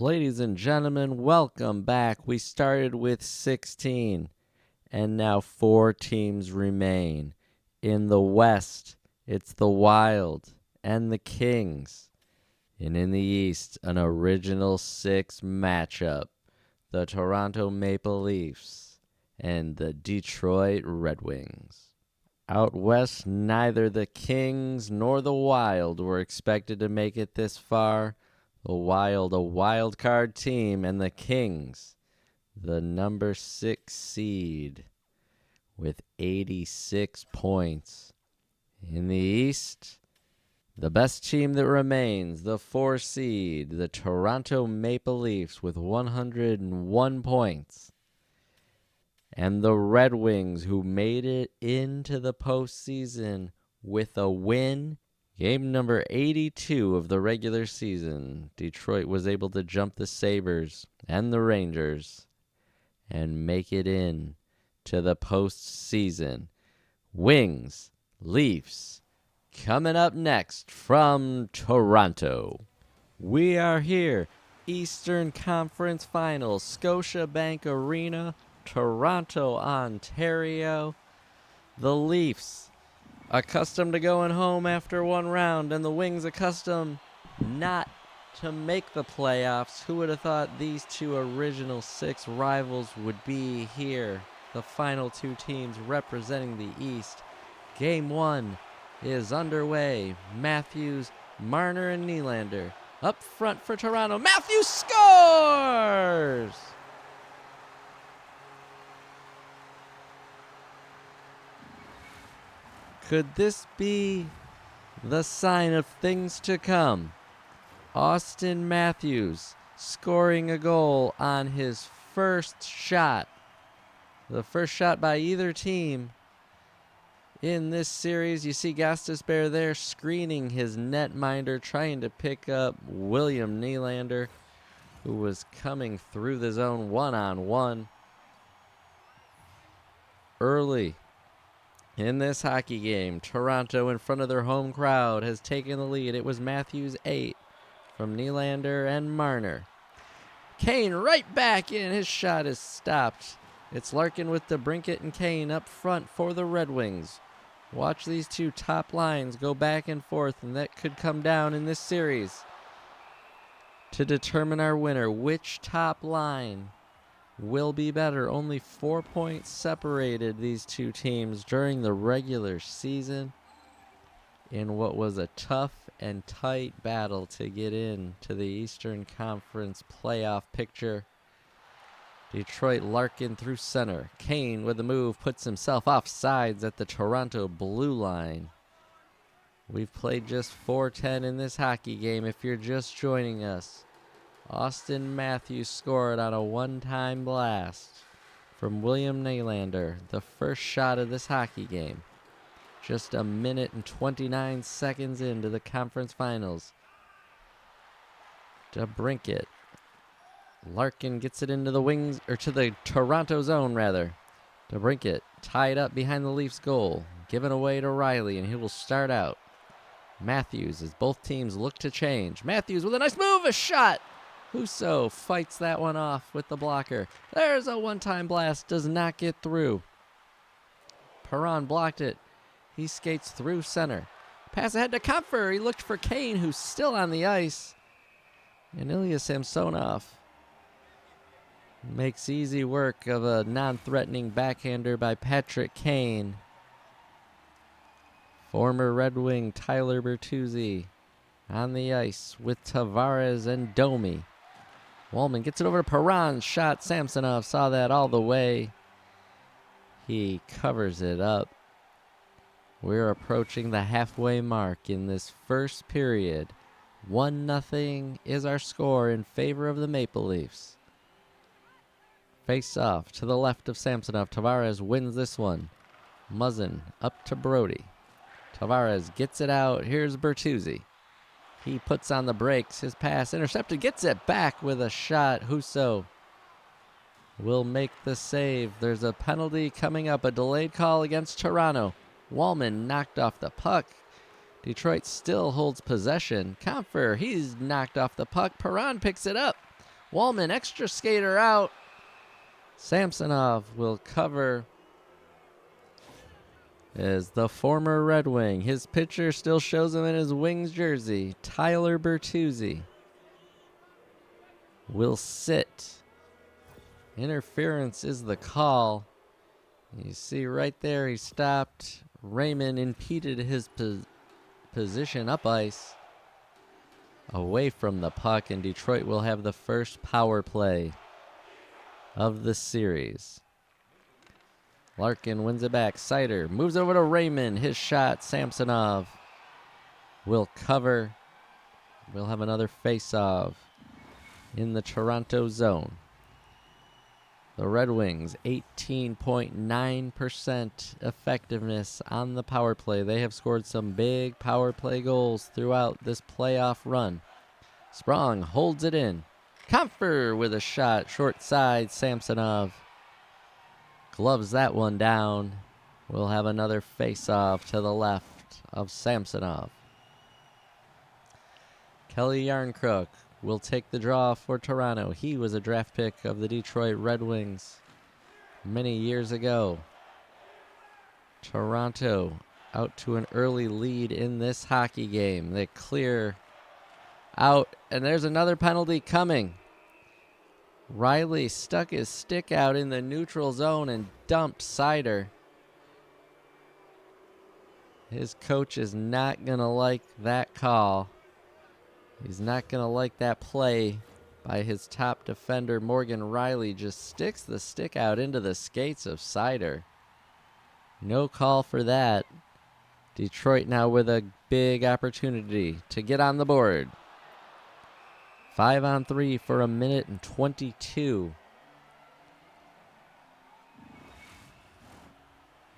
Ladies and gentlemen, welcome back. We started with 16, and now 4 teams remain. In the West, it's the Wild and the Kings. And in the East, an original 6 matchup. The Toronto Maple Leafs and the Detroit Red Wings. Out west, neither the Kings nor the Wild were expected to make it this far. The Wild, a wild card team, and the Kings, the number 6 seed with 86 points. In the East, the best team that remains, the 4 seed, the Toronto Maple Leafs with 101 points. And the Red Wings, who made it into the postseason with a win. Game number 82 of the regular season. Detroit was able to jump the Sabres and the Rangers and make it in to the postseason. Wings, Leafs, coming up next from Toronto. We are here, Eastern Conference Finals, Scotia Bank Arena, Toronto, Ontario. The Leafs, accustomed to going home after one round, and the Wings accustomed not to make the playoffs. Who would have thought these two original 6 rivals would be here? The final 2 teams representing the East. Game 1 is underway. Matthews, Marner, and Nylander up front for Toronto. Matthews scores! Could this be the sign of things to come? Auston Matthews scoring a goal on his first shot. The first shot by either team in this series. You see Gostisbehere there screening his netminder, trying to pick up William Nylander, who was coming through the zone one-on-one. Early in this hockey game, Toronto, in front of their home crowd, has taken the lead. It was Matthews 8 from Nylander and Marner. Kane right back in. His shot is stopped. It's Larkin with DeBrincat and Kane up front for the Red Wings. Watch these two top lines go back and forth, and that could come down in this series to determine our winner. Which top line will be better? Only 4 points separated these two teams during the regular season in what was a tough and tight battle to get in to the Eastern Conference playoff picture. Detroit, Larkin through center. Kane with the move puts himself off sides at the Toronto blue line. We've played just 4:10 in this hockey game if you're just joining us. Auston Matthews scored on a one-time blast from William Nylander, the first shot of this hockey game. Just a minute and 29 seconds into the conference finals. DeBrincat. Larkin gets it into the wings, or to the Toronto zone, rather. DeBrincat tied up behind the Leafs goal, given away to Riley, and he will start out. Matthews, as both teams look to change. Matthews with a nice move, a shot! Husso fights that one off with the blocker. There's a one-time blast, does not get through. Perron blocked it. He skates through center. Pass ahead to Comfer. He looked for Kane, who's still on the ice. And Ilya Samsonov makes easy work of a non-threatening backhander by Patrick Kane. Former Red Wing Tyler Bertuzzi on the ice with Tavares and Domi. Wallman gets it over to Perron. Shot. Samsonov saw that all the way. He covers it up. We're approaching the halfway mark in this first period. 1-0 is our score in favor of the Maple Leafs. Face off to the left of Samsonov. Tavares wins this one. Muzzin up to Brody. Tavares gets it out. Here's Bertuzzi. He puts on the brakes. His pass intercepted. Gets it back with a shot. Husso will make the save. There's a penalty coming up. A delayed call against Toronto. Wallman knocked off the puck. Detroit still holds possession. Comfer, he's knocked off the puck. Perron picks it up. Wallman, extra skater out. Samsonov will cover as the former Red Wing. His pitcher still shows him in his Wings jersey. Tyler Bertuzzi will sit. Interference is the call. You see right there, he stopped. Raymond impeded his position up ice away from the puck, and Detroit will have the first power play of the series. Larkin wins it back. Sider moves over to Raymond. His shot. Samsonov will cover. We'll have another face-off in the Toronto zone. The Red Wings, 18.9% effectiveness on the power play. They have scored some big power play goals throughout this playoff run. Sprong holds it in. Comfer with a shot. Short side. Samsonov gloves that one down. We'll have another face-off to the left of Samsonov. Kelly Yarncrook will take the draw for Toronto. He was a draft pick of the Detroit Red Wings many years ago. Toronto out to an early lead in this hockey game. They clear out, and there's another penalty coming. Riley stuck his stick out in the neutral zone and dumped Sider. His coach is not going to like that call. He's not going to like that play by his top defender. Morgan Riley just sticks the stick out into the skates of Sider. No call for that. Detroit now with a big opportunity to get on the board. 5-on-3 for 1:22.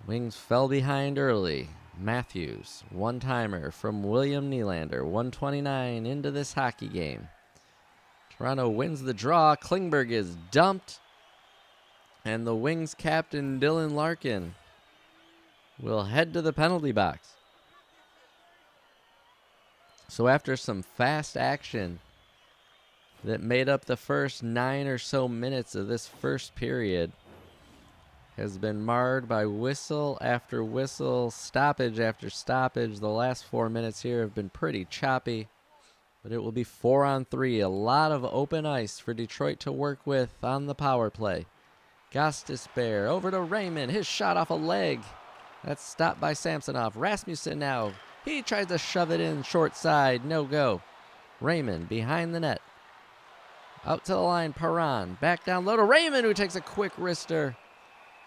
Wings fell behind early. Matthews, one-timer from William Nylander, 1:29 into this hockey game. Toronto wins the draw. Klingberg is dumped. And the Wings captain, Dylan Larkin, will head to the penalty box. So after some fast action that made up the first 9 or so minutes of this first period, has been marred by whistle after whistle, stoppage after stoppage. The last 4 minutes here have been pretty choppy, but it will be 4-on-3. A lot of open ice for Detroit to work with on the power play. Gostisbehere over to Raymond. His shot off a leg. That's stopped by Samsonov. Rasmussen now. He tries to shove it in short side. No go. Raymond behind the net. Out to the line, Perron. Back down low to Raymond, who takes a quick wrister.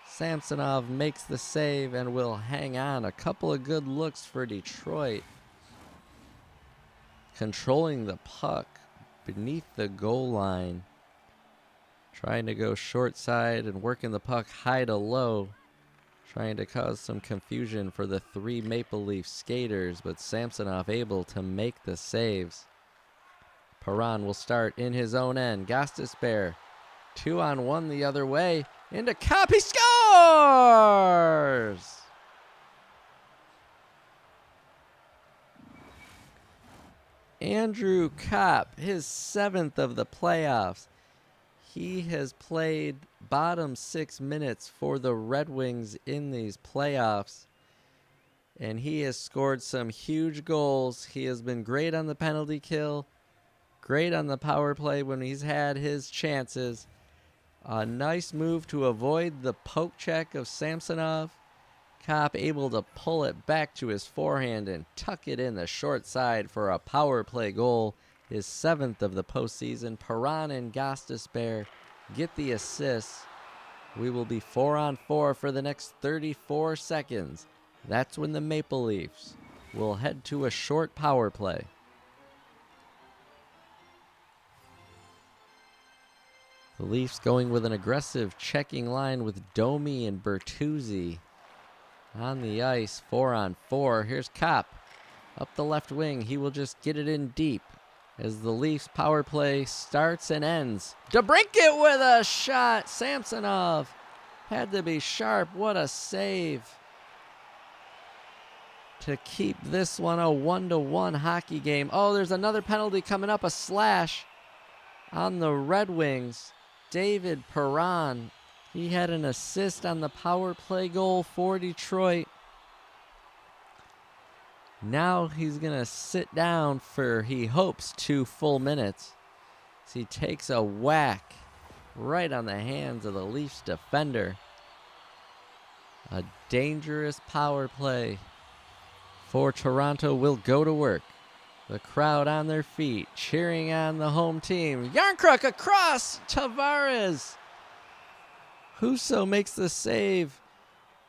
Samsonov makes the save and will hang on. A couple of good looks for Detroit. Controlling the puck beneath the goal line. Trying to go short side and working the puck high to low. Trying to cause some confusion for the 3 Maple Leaf skaters, but Samsonov able to make the saves. Perron will start in his own end. Gostisbehere, 2-on-1 the other way. Into Kopp, he scores! Andrew Kopp, his 7th of the playoffs. He has played bottom 6 minutes for the Red Wings in these playoffs, and he has scored some huge goals. He has been great on the penalty kill, great on the power play when he's had his chances. A nice move to avoid the poke check of Samsonov. Kopp able to pull it back to his forehand and tuck it in the short side for a power play goal. His 7th of the postseason. Perron and Gostisbehere get the assists. We will be 4-on-4 for the next 34 seconds. That's when the Maple Leafs will head to a short power play. The Leafs going with an aggressive checking line with Domi and Bertuzzi on the ice. 4-on-4. Here's Kopp up the left wing. He will just get it in deep as the Leafs power play starts and ends. DeBrincat with a shot. Samsonov had to be sharp. What a save to keep this one a 1-1 hockey game. Oh, there's another penalty coming up, a slash. On the Red Wings, David Perron, he had an assist on the power play goal for Detroit. Now he's going to sit down for, he hopes, 2 full minutes. As he takes a whack right on the hands of the Leafs defender. A dangerous power play for Toronto will go to work. The crowd on their feet, cheering on the home team. Yarncrook across, Tavares. Husso makes the save.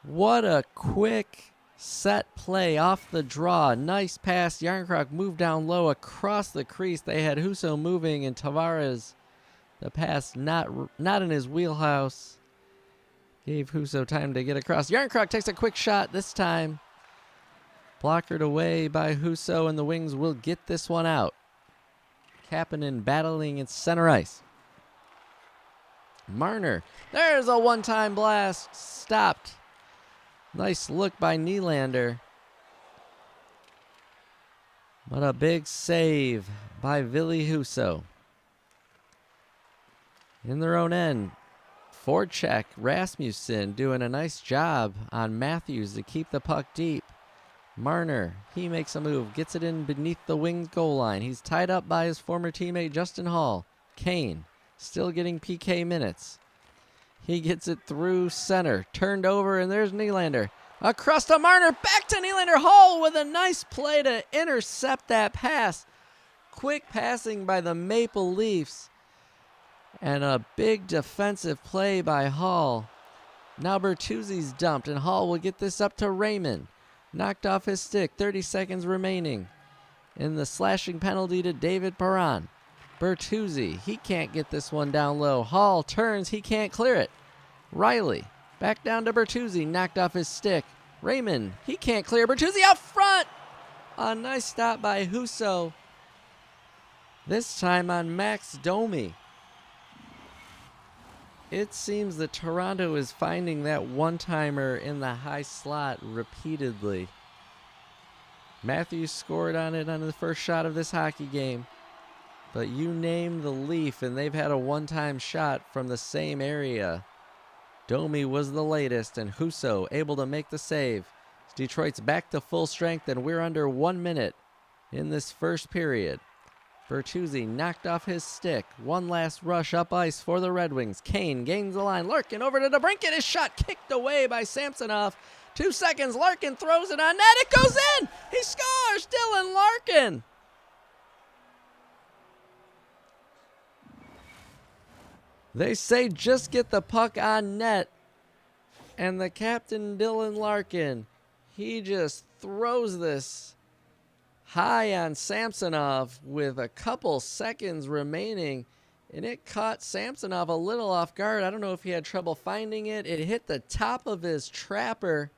What a quick set play off the draw. Nice pass. Yarncrook moved down low across the crease. They had Husso moving, and Tavares, the pass not in his wheelhouse, gave Husso time to get across. Yarncrook takes a quick shot this time. Blockered away by Husso, and the Wings will get this one out. Kapanen battling in center ice. Marner, there's a one-time blast. Stopped. Nice look by Nylander. What a big save by Ville Husso. In their own end, forecheck, Rasmussen doing a nice job on Matthews to keep the puck deep. Marner, he makes a move, gets it in beneath the Wings goal line. He's tied up by his former teammate Justin Hall. Kane, still getting PK minutes. He gets it through center, turned over, and there's Nylander. Across to Marner, back to Nylander. Hall with a nice play to intercept that pass. Quick passing by the Maple Leafs. And a big defensive play by Hall. Now Bertuzzi's dumped, and Hall will get this up to Raymond. Knocked off his stick, 30 seconds remaining. In the slashing penalty to David Perron. Bertuzzi, he can't get this one down low. Hall turns, he can't clear it. Riley, back down to Bertuzzi, knocked off his stick. Raymond, he can't clear. Bertuzzi out front. A nice stop by Husso. This time on Max Domi. It seems that Toronto is finding that one-timer in the high slot repeatedly. Matthews scored on it on the first shot of this hockey game. But you name the Leaf, and they've had a one-time shot from the same area. Domi was the latest, and Husso able to make the save. Detroit's back to full strength, and we're under 1 minute in this first period. Bertuzzi knocked off his stick. One last rush up ice for the Red Wings. Kane gains the line. Larkin over to DeBrincat. His shot kicked away by Samsonov. 2 seconds. Larkin throws it on net. It goes in. He scores. Dylan Larkin. They say just get the puck on net. And the captain, Dylan Larkin, he just throws this high on Samsonov with a couple seconds remaining, and it caught Samsonov a little off guard. I don't know if he had trouble finding it. It hit the top of his trapper,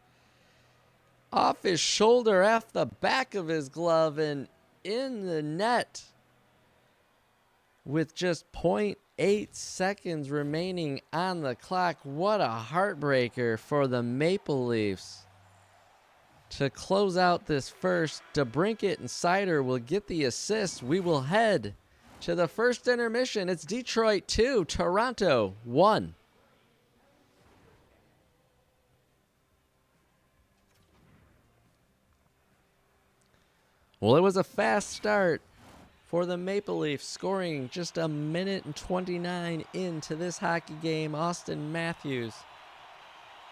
off his shoulder, off the back of his glove, and in the net with just 0.8 seconds remaining on the clock. What a heartbreaker for the Maple Leafs. To close out this first, DeBrincat and Seider will get the assist. We will head to the first intermission. It's Detroit 2, Toronto 1. Well, it was a fast start for the Maple Leafs, scoring just 1:29 into this hockey game. Austin Matthews.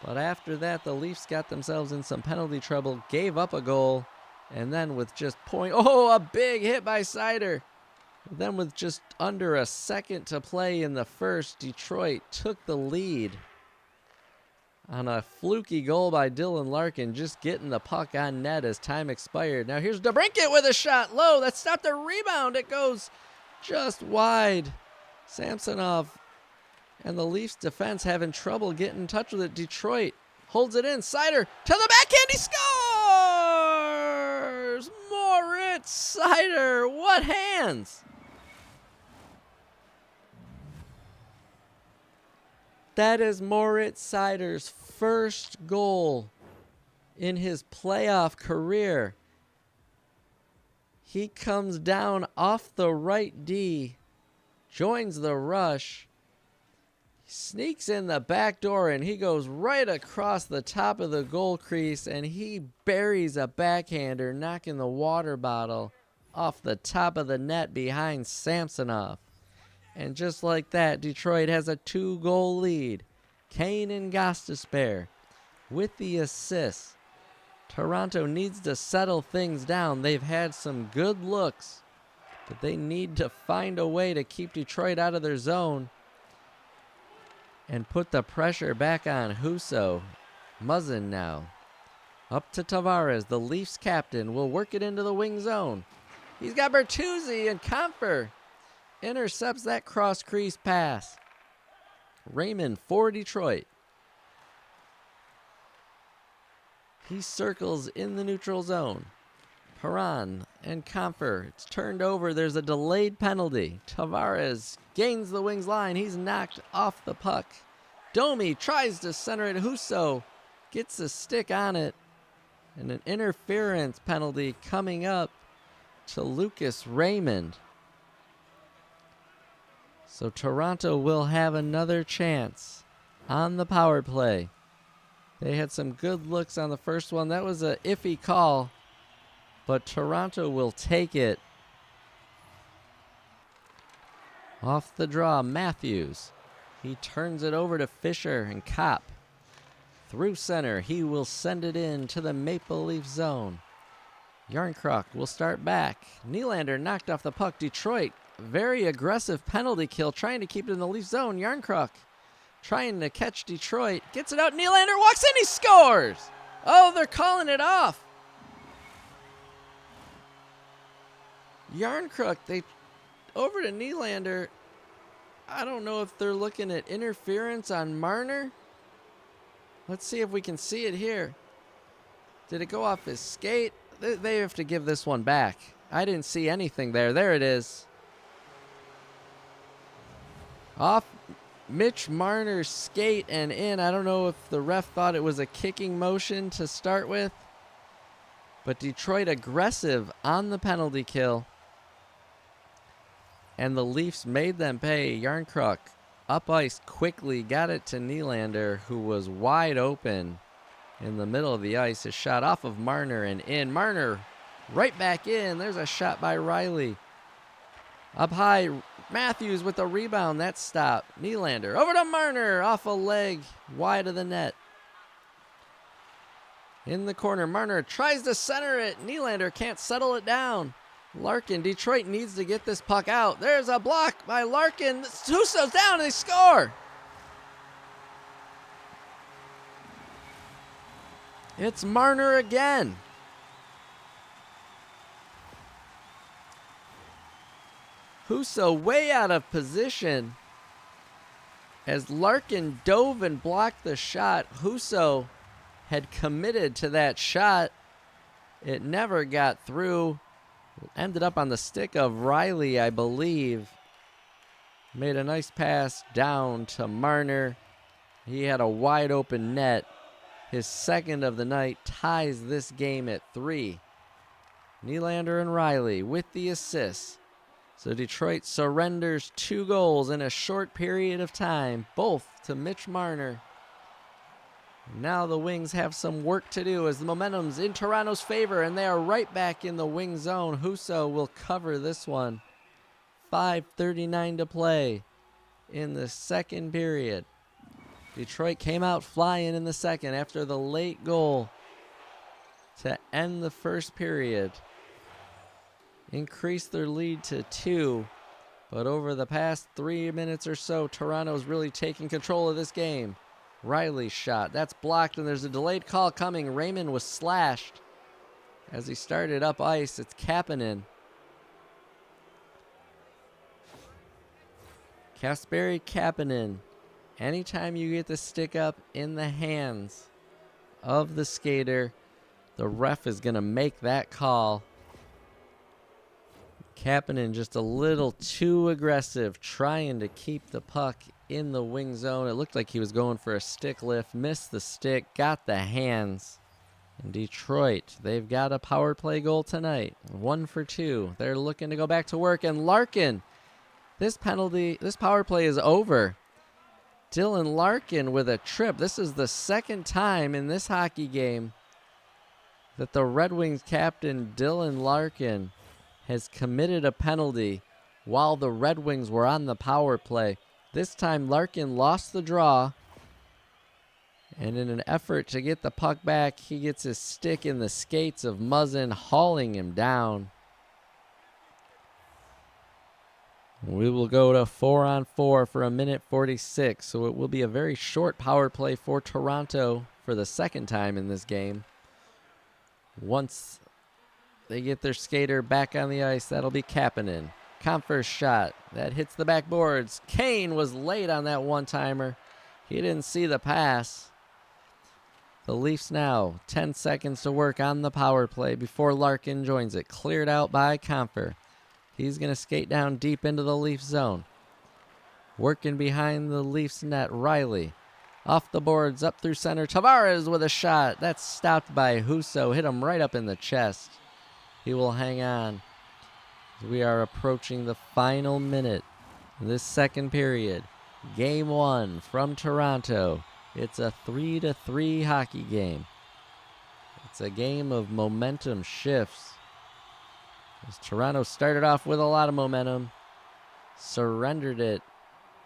But after that, the Leafs got themselves in some penalty trouble, gave up a goal, and then with just a big hit by Seider. Then with just under a second to play in the first, Detroit took the lead on a fluky goal by Dylan Larkin, just getting the puck on net as time expired. Now here's DeBrincat with a shot low. That stopped the rebound. It goes just wide. Samsonov and the Leafs defense having trouble getting in touch with it. Detroit holds it in. Seider to the backhand. He scores! Moritz Seider. What hands! That is Moritz Seider's first goal in his playoff career. He comes down off the right D joins the rush. Sneaks in the back door, and he goes right across the top of the goal crease, and he buries a backhander, knocking the water bottle off the top of the net behind Samsonov. And just like that, Detroit has a 2-goal lead. Kane and Gostisbehere with the assist. Toronto needs to settle things down. They've had some good looks, but they need to find a way to keep Detroit out of their zone and put the pressure back on Husso. Muzzin now. Up to Tavares, the Leafs captain, will work it into the wing zone. He's got Bertuzzi, and Comfer intercepts that cross-crease pass. Raymond for Detroit. He circles in the neutral zone. Perron and Comfer. It's turned over. There's a delayed penalty. Tavares gains the wings line. He's knocked off the puck. Domi tries to center it. Husso gets a stick on it. And an interference penalty coming up to Lucas Raymond. So Toronto will have another chance on the power play. They had some good looks on the first one. That was an iffy call, but Toronto will take it. Off the draw, Matthews. He turns it over to Fisher and Kopp. Through center, he will send it in to the Maple Leaf zone. Yarncroc will start back. Nylander knocked off the puck. Detroit, very aggressive penalty kill, trying to keep it in the Leaf zone. Yarncroc trying to catch Detroit. Gets it out. Nylander walks in. He scores. Oh, they're calling it off. Yarncroc, they over to Nylander. I don't know if they're looking at interference on Marner. Let's see if we can see it here. Did it go off his skate? They have to give this one back. I didn't see anything there. There it is. Off Mitch Marner's skate and in. I don't know if the ref thought it was a kicking motion to start with. But Detroit aggressive on the penalty kill. And the Leafs made them pay. Yarncroc up ice quickly, got it to Nylander, who was wide open in the middle of the ice. A shot off of Marner and in. Marner right back in. There's a shot by Riley. Up high, Matthews with the rebound. That stop. Nylander over to Marner, off a leg, wide of the net. In the corner, Marner tries to center it. Nylander can't settle it down. Larkin, Detroit needs to get this puck out. There's a block by Larkin. Husso's down and they score. It's Marner again. Husso way out of position as Larkin dove and blocked the shot. Husso had committed to that shot. It never got through. Ended up on the stick of Riley, I believe. Made a nice pass down to Marner. He had a wide open net. His second of the night ties this game at 3. Nylander and Riley with the assist. So Detroit surrenders 2 goals in a short period of time, both to Mitch Marner. Now the Wings have some work to do as the momentum's in Toronto's favor, and they are right back in the wing zone. Husso will cover this one. 5:39 to play in the second period. Detroit came out flying in the second after the late goal to end the first period. Increased their lead to 2, but over the past 3 minutes or so, Toronto's really taking control of this game. Riley's shot, that's blocked, and there's a delayed call coming. Raymond was slashed as he started up ice. It's Kapanen. Kasperi Kapanen. Anytime you get the stick up in the hands of the skater, the ref is going to make that call. Kapanen just a little too aggressive, trying to keep the puck in the wing zone. It looked like he was going for a stick lift, missed the stick, got the hands. And Detroit, they've got a power play goal tonight. 1 for 2. They're looking to go back to work, and Larkin This power play is over. Dylan Larkin with a trip. This is the second time in this hockey game that the Red Wings captain Dylan Larkin has committed a penalty while the Red Wings were on the power play. This time Larkin lost the draw, and in an effort to get the puck back, he gets his stick in the skates of Muzzin, hauling him down. We will go to 4-on-4 for 1:46, so it will be a very short power play for Toronto for the second time in this game. Once they get their skater back on the ice, that'll be Kapanen. Comfer's shot, that hits the backboards. Kane was late on that one-timer. He didn't see the pass. The Leafs now, 10 seconds to work on the power play before Larkin joins it. Cleared out by Comfer. He's going to skate down deep into the Leafs zone. Working behind the Leafs net, Riley. Off the boards, up through center. Tavares with a shot. That's stopped by Husso. Hit him right up in the chest. He will hang on. We are approaching the final minute of this second period. Game 1 from Toronto. It's a 3-3 hockey game. It's a game of momentum shifts. As Toronto started off with a lot of momentum, surrendered it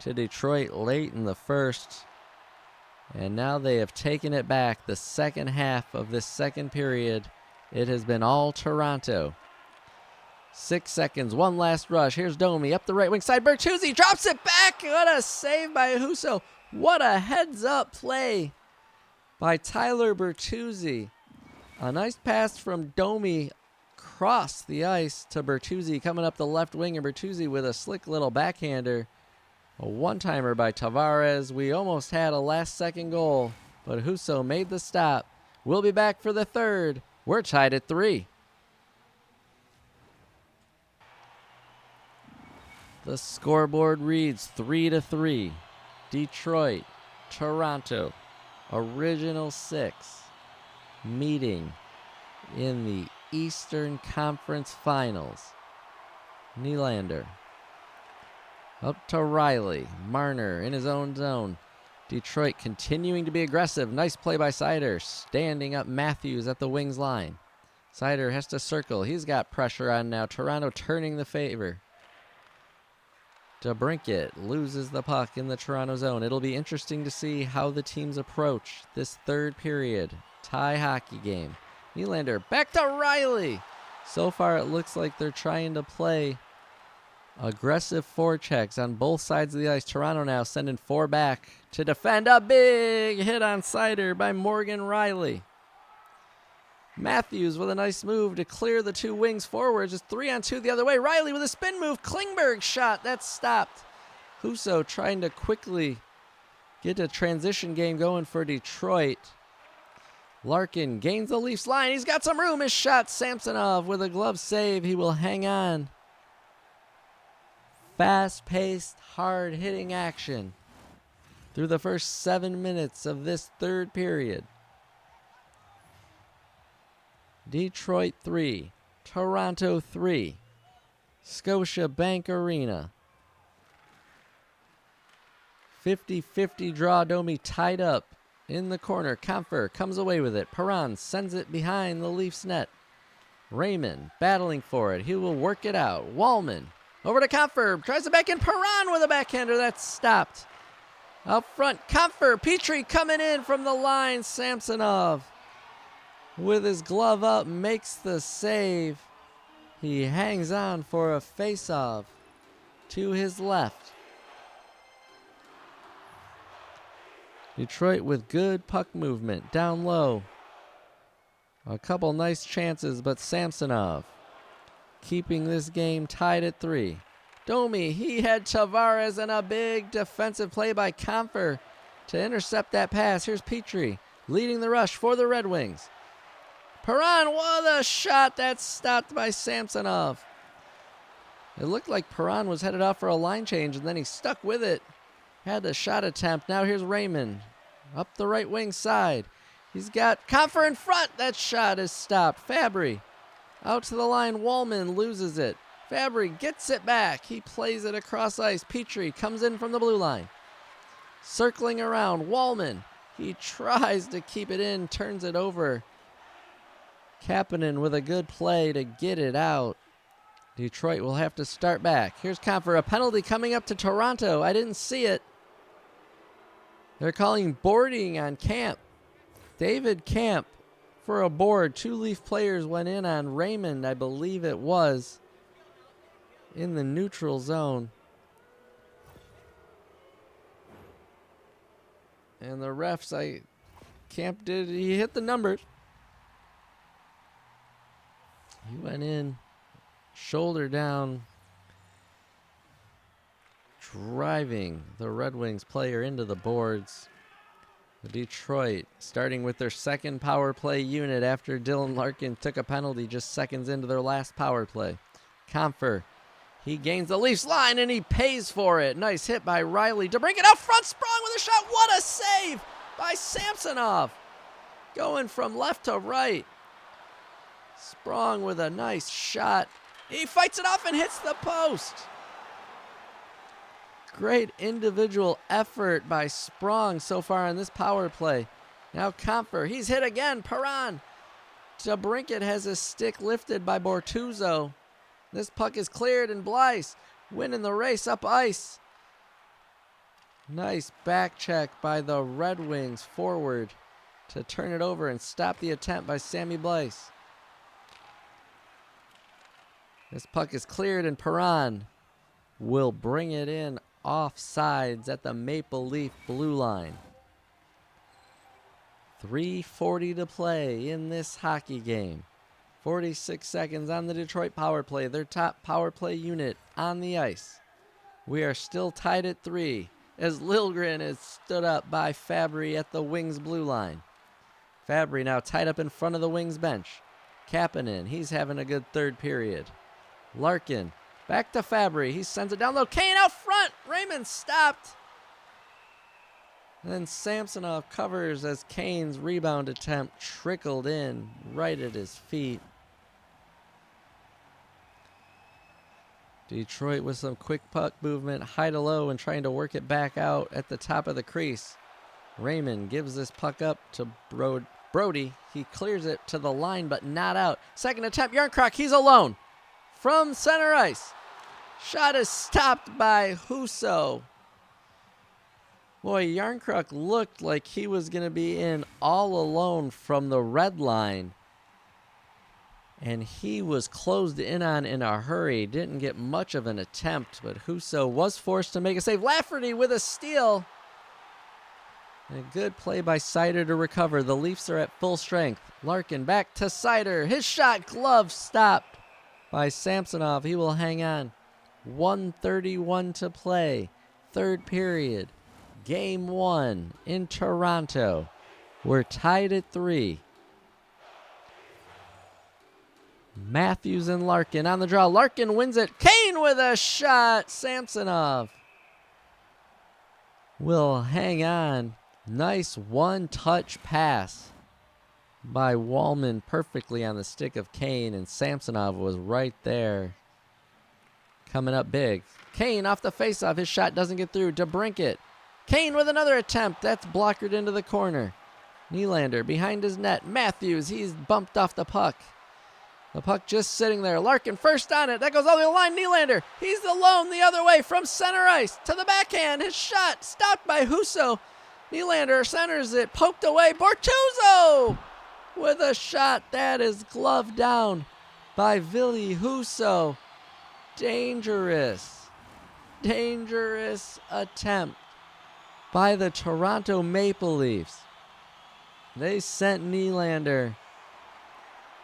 to Detroit late in the first, and now they have taken it back. The second half of this second period, it has been all Toronto. 6 seconds, one last rush. Here's Domi up the right wing side. Bertuzzi drops it back. What a save by Husso. What a heads-up play by Tyler Bertuzzi. A nice pass from Domi across the ice to Bertuzzi coming up the left wing, and Bertuzzi with a slick little backhander. A one-timer by Tavares. We almost had a last-second goal, but Husso made the stop. We'll be back for the third. We're tied at 3. The scoreboard reads 3-3. Detroit, Toronto, Original 6, meeting in the Eastern Conference Finals. Nylander up to Riley. Marner in his own zone. Detroit continuing to be aggressive. Nice play by Seider. Standing up Matthews at the wings line. Seider has to circle. He's got pressure on now. Toronto turning the favor. DeBrincat loses the puck in the Toronto zone. It'll be interesting to see how the teams approach this third period. Tie hockey game. Nylander back to Riley. So far it looks like they're trying to play aggressive forechecks on both sides of the ice. Toronto now sending 4 back to defend. A big hit on Seider by Morgan Riley. Matthews with a nice move to clear the 2 wings forwards. It's 3-on-2 the other way. Riley with a spin move. Klingberg shot. That's stopped. Husso trying to quickly get a transition game going for Detroit. Larkin gains the Leafs line. He's got some room. His shot. Samsonov with a glove save. He will hang on. Fast-paced, hard-hitting action through the first 7 minutes of this third period. Detroit 3, Toronto 3, Scotia Bank Arena. 50-50 draw. Domi tied up in the corner. Comfer comes away with it. Perron sends it behind the Leafs net. Raymond battling for it. He will work it out. Wallman over to Comfer. Tries it back in. Perron with a backhander. That's stopped. Up front, Comfer. Petrie coming in from the line. Samsonov with his glove up makes the save. He hangs on for a face-off to his left. Detroit with good puck movement down low. A couple nice chances, but Samsonov keeping this game tied at 3. Domi, he had Tavares, and a big defensive play by Comfer to intercept that pass. Here's Petrie leading the rush for the Red Wings. Perron, what a shot. That's stopped by Samsonov. It looked like Perron was headed off for a line change, and then he stuck with it. Had a shot attempt. Now here's Raymond up the right wing side. He's got Comfer in front. That shot is stopped. Fabry out to the line. Wallman loses it. Fabry gets it back. He plays it across ice. Petrie comes in from the blue line. Circling around, Wallman. He tries to keep it in, turns it over. Kapanen with a good play to get it out. Detroit will have to start back. Here's Comfer, a penalty coming up to Toronto. I didn't see it. They're calling boarding on Camp. David Camp for a board. 2 Leaf players went in on Raymond, I believe it was, in the neutral zone. And the refs, Camp he hit the numbers. He went in, shoulder down, driving the Red Wings player into the boards. Detroit starting with their second power play unit after Dylan Larkin took a penalty just seconds into their last power play. Comfer, he gains the Leafs line and he pays for it. Nice hit by Riley to bring it up front. Sprong with a shot. What a save by Samsonov. Going from left to right. Sprong with a nice shot. He fights it off and hits the post. Great individual effort by Sprong so far on this power play. Now Comfer, he's hit again. Perron. DeBrincat has his stick lifted by Bortuzzo. This puck is cleared and Blyce winning the race up ice. Nice back check by the Red Wings forward to turn it over and stop the attempt by Sammy Blyce. This puck is cleared and Perron will bring it in off sides at the Maple Leaf blue line. 3:40 to play in this hockey game. 46 seconds on the Detroit power play, their top power play unit on the ice. We are still tied at 3 as Liljegren is stood up by Fabry at the Wings blue line. Fabry now tied up in front of the Wings bench. Kapanen, he's having a good third period. Larkin, back to Fabry. He sends it down low. Kane out front. Raymond stopped. Then Samsonov covers as Kane's rebound attempt trickled in right at his feet. Detroit with some quick puck movement, high to low, and trying to work it back out at the top of the crease. Raymond gives this puck up to Brody. He clears it to the line, but not out. Second attempt, Yarncroc, he's alone. From center ice. Shot is stopped by Husso. Boy, Yarncroc looked like he was going to be in all alone from the red line. And he was closed in on in a hurry. Didn't get much of an attempt, but Husso was forced to make a save. Lafferty with a steal. And a good play by Seider to recover. The Leafs are at full strength. Larkin back to Seider. His shot, glove stopped by Samsonov. He will hang on. 1:31 to play. Third period. Game 1 in Toronto. We're tied at 3. Matthews and Larkin on the draw. Larkin wins it. Kane with a shot. Samsonov will hang on. Nice one-touch pass by Wallman perfectly on the stick of Kane, and Samsonov was right there coming up big. Kane off the faceoff. His shot doesn't get through. DeBrincat. Kane with another attempt. That's blockered into the corner. Nylander behind his net. Matthews, he's bumped off the puck. The puck just sitting there. Larkin first on it. That goes all the way to the line. Nylander, he's alone the other way from center ice to the backhand. His shot stopped by Husso. Nylander centers it. Poked away. Bortuzzo with a shot that is gloved down by Ville Husso. Dangerous attempt by the Toronto Maple Leafs. They sent Nylander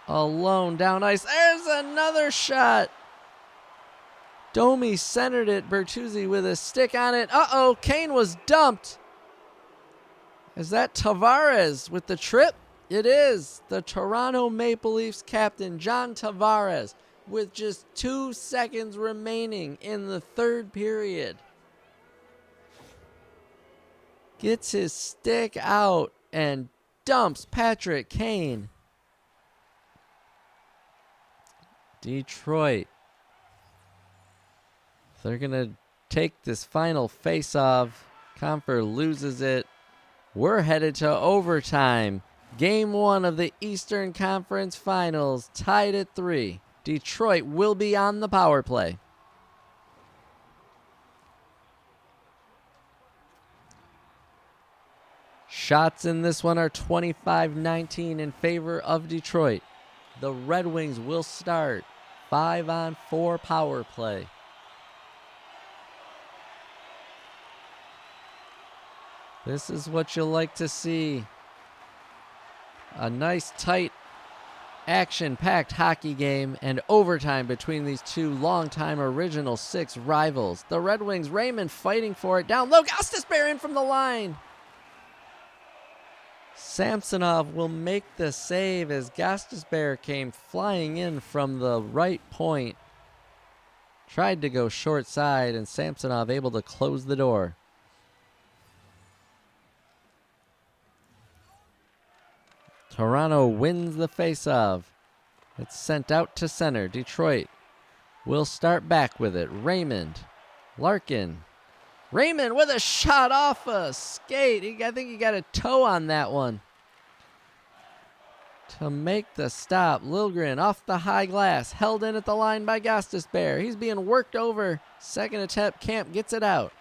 alone down ice. There's another shot. Domi centered it. Bertuzzi with a stick on it. Uh-oh, Kane was dumped. Is that Tavares with the trip? It is the Toronto Maple Leafs captain, John Tavares, with just 2 seconds remaining in the third period. Gets his stick out and dumps Patrick Kane. Detroit They're going to take this final face-off. Confer loses it. We're headed to overtime. Game 1 of the Eastern Conference Finals, tied at 3. Detroit will be on the power play. Shots in this one are 25-19 in favor of Detroit. The Red Wings will start 5-on-4 power play. This is what you like to see. A nice, tight, action-packed hockey game and overtime between these two longtime Original Six rivals. The Red Wings, Raymond fighting for it. Down low, Gostisbehere in from the line. Samsonov will make the save as Gostisbehere came flying in from the right point. Tried to go short side, and Samsonov able to close the door. Toronto wins the faceoff. It's sent out to center. Detroit will start back with it. Raymond, Larkin. Raymond with a shot off a skate. I think he got a toe on that one. To make the stop, Liljegren off the high glass. Held in at the line by Gostisbehere. He's being worked over. Second attempt, Camp gets it out.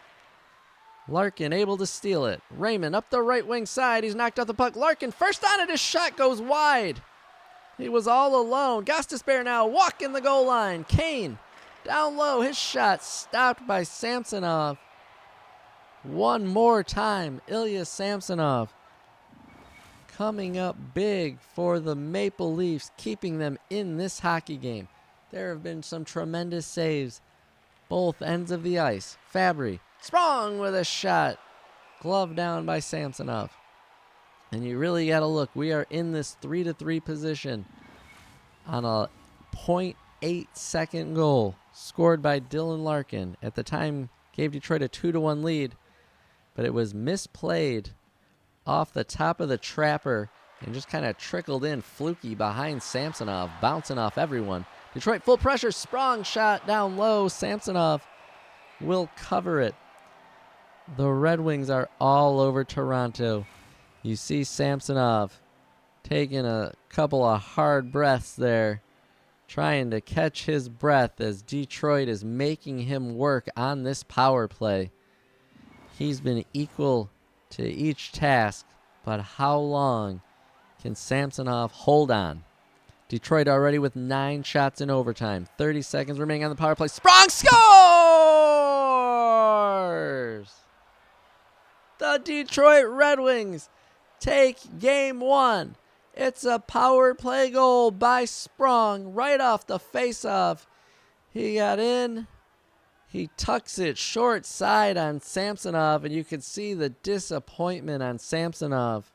Larkin able to steal it. Raymond up the right wing side. He's knocked out the puck. Larkin first on it. His shot goes wide. He was all alone. Gostisbehere now walking the goal line. Kane down low. His shot stopped by Samsonov. One more time. Ilya Samsonov coming up big for the Maple Leafs, keeping them in this hockey game. There have been some tremendous saves. Both ends of the ice. Fabry. Sprong with a shot. Glove down by Samsonov. And you really got to look. We are in this 3-3 position on a 0.8 second goal scored by Dylan Larkin. At the time, gave Detroit a 2-1 lead. But it was misplayed off the top of the trapper and just kind of trickled in fluky behind Samsonov, bouncing off everyone. Detroit full pressure. Sprong shot down low. Samsonov will cover it. The Red Wings are all over Toronto. You see Samsonov taking a couple of hard breaths there, trying to catch his breath as Detroit is making him work on this power play. He's been equal to each task, but how long can Samsonov hold on? Detroit already with 9 shots in overtime. 30 seconds remaining on the power play. Sprong scores! The Detroit Red Wings take game 1. It's a power play goal by Sprong right off the faceoff. He got in. He tucks it short side on Samsonov, and you can see the disappointment on Samsonov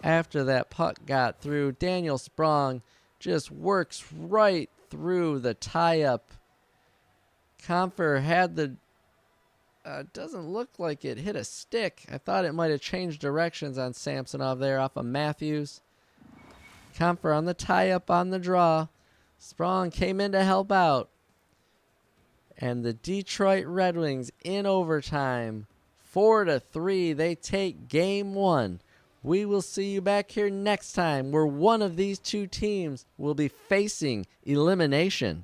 after that puck got through. Daniel Sprong just works right through the tie-up. Compher had the... doesn't look like it hit a stick. I thought it might have changed directions on Samsonov there off of Matthews. Compher on the tie-up on the draw. Sprong came in to help out. And the Detroit Red Wings in overtime, 4-3, they take game 1. We will see you back here next time where one of these two teams will be facing elimination.